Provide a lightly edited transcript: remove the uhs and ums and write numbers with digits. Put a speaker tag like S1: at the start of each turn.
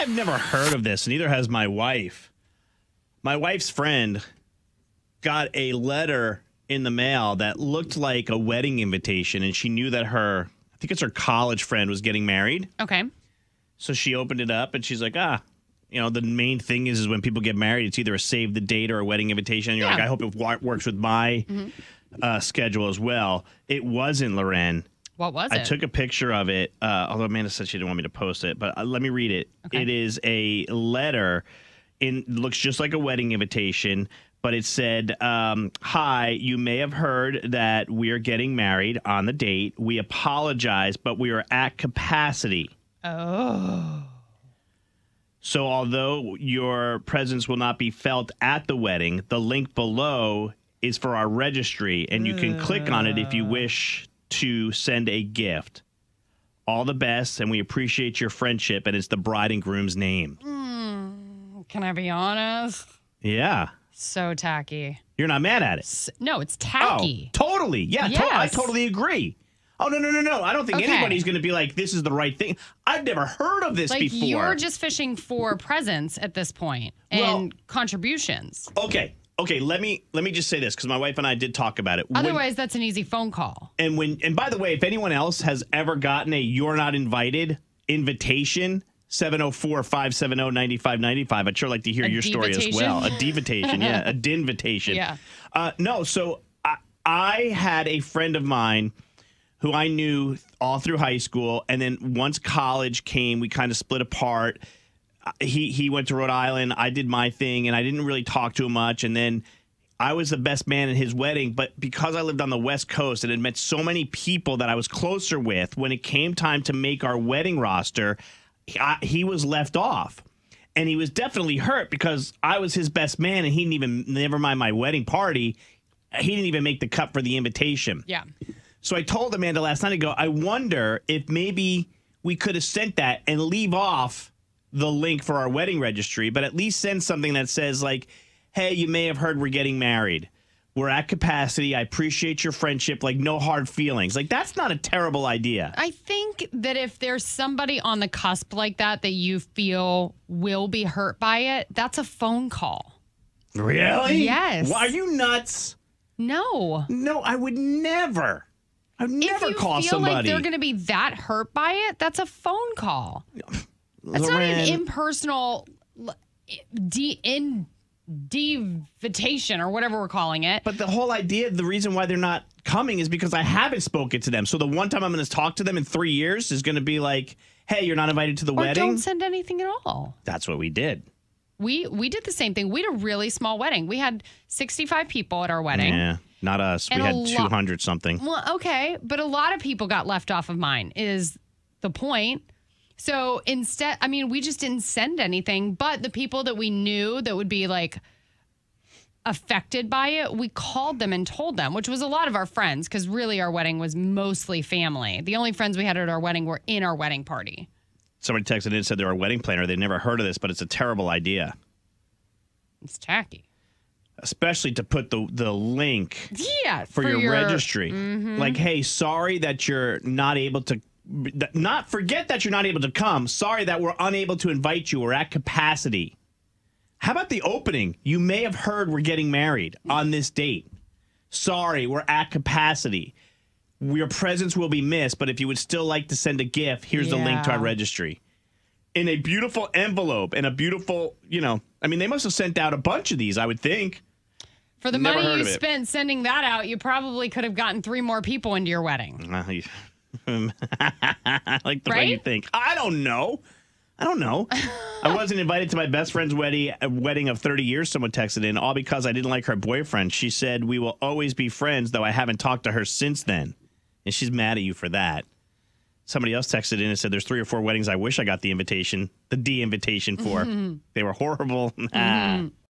S1: I've never heard of this. Neither has my wife. My wife's friend got a letter in the mail that looked like a wedding invitation, and she knew that I think it's her college friend was getting married.
S2: Okay.
S1: So she opened it up, and she's like, the main thing is when people get married, it's either a save the date or a wedding invitation. And you're like, I hope it works with my schedule as well. It wasn't, Loren.
S2: What was it?
S1: I took a picture of it, although Amanda said she didn't want me to post it, but let me read it. Okay. It is a letter. It looks just like a wedding invitation, but it said, hi, you may have heard that we are getting married on the date. We apologize, but we are at capacity.
S2: Oh.
S1: So although your presence will not be felt at the wedding, the link below is for our registry, and you can click on it if you wish to send a gift. All the best, and we appreciate your friendship, and it's the bride and groom's name.
S2: Can I be honest?
S1: Yeah.
S2: So tacky.
S1: You're not mad at it?
S2: No, it's tacky.
S1: Oh, totally. Yeah,
S2: yes.
S1: I totally agree. Oh, no. I don't think anybody's going to be like, this is the right thing. I've never heard of this before.
S2: You're just fishing for presents at this point and contributions.
S1: Okay, let me just say this, because my wife and I did talk about it.
S2: Otherwise, that's an easy phone call.
S1: And by the way, if anyone else has ever gotten a "you're not invited" invitation, 704-570-9595. I'd sure like to hear your story as well. A divitation, yeah, a dinvitation.
S2: Yeah.
S1: No, so I had a friend of mine who I knew all through high school, and then once college came, we kind of split apart. He went to Rhode Island, I did my thing, and I didn't really talk to him much, and then I was the best man in his wedding, but because I lived on the West Coast and had met so many people that I was closer with, when it came time to make our wedding roster, he was left off. And he was definitely hurt because I was his best man, and he didn't even, never mind my wedding party, he didn't even make the cut for the invitation.
S2: Yeah.
S1: So I told Amanda last night, I wonder if maybe we could have sent that and leave off the link for our wedding registry, but at least send something that says like, hey, you may have heard we're getting married. We're at capacity. I appreciate your friendship. Like, no hard feelings. Like, that's not a terrible idea.
S2: I think that if there's somebody on the cusp like that you feel will be hurt by it, that's a phone call.
S1: Really?
S2: Yes.
S1: Well, are you nuts?
S2: No.
S1: No, I would never. I would never call somebody.
S2: If you feel like they're going to be that hurt by it, that's a phone call. That's not an impersonal devitation or whatever we're calling it.
S1: But the whole idea, the reason why they're not coming is because I haven't spoken to them. So the one time I'm going to talk to them in 3 years is going to be like, hey, you're not invited to the wedding.
S2: Don't send anything at all.
S1: That's what we did.
S2: We did the same thing. We had a really small wedding. We had 65 people at our wedding.
S1: Yeah, not us. We had 200 something.
S2: Well, okay. But a lot of people got left off of mine is the point. So instead, we just didn't send anything. But the people that we knew that would be like affected by it, we called them and told them, which was a lot of our friends, because really our wedding was mostly family. The only friends we had at our wedding were in our wedding party.
S1: Somebody texted in and said they're a wedding planner. They've never heard of this, but it's a terrible idea.
S2: It's tacky.
S1: Especially to put the link for your registry.
S2: Mm-hmm.
S1: Like, hey, sorry that you're not able to, forget that you're not able to come. Sorry that we're unable to invite you. We're at capacity. How about the opening? You may have heard we're getting married on this date. Sorry, we're at capacity. Your presence will be missed, but if you would still like to send a gift, here's the link to our registry. In a beautiful envelope and a beautiful, they must have sent out a bunch of these, I would think.
S2: For the money you spent sending that out, you probably could have gotten 3 more people into your wedding.
S1: I like the way you think. I don't know. I wasn't invited to my best friend's wedding of 30 years, someone texted in, all because I didn't like her boyfriend. She said, we will always be friends, though I haven't talked to her since then. And she's mad at you for that. Somebody else texted in and said, there's 3 or 4 weddings I wish I got the D-invitation for. They were horrible.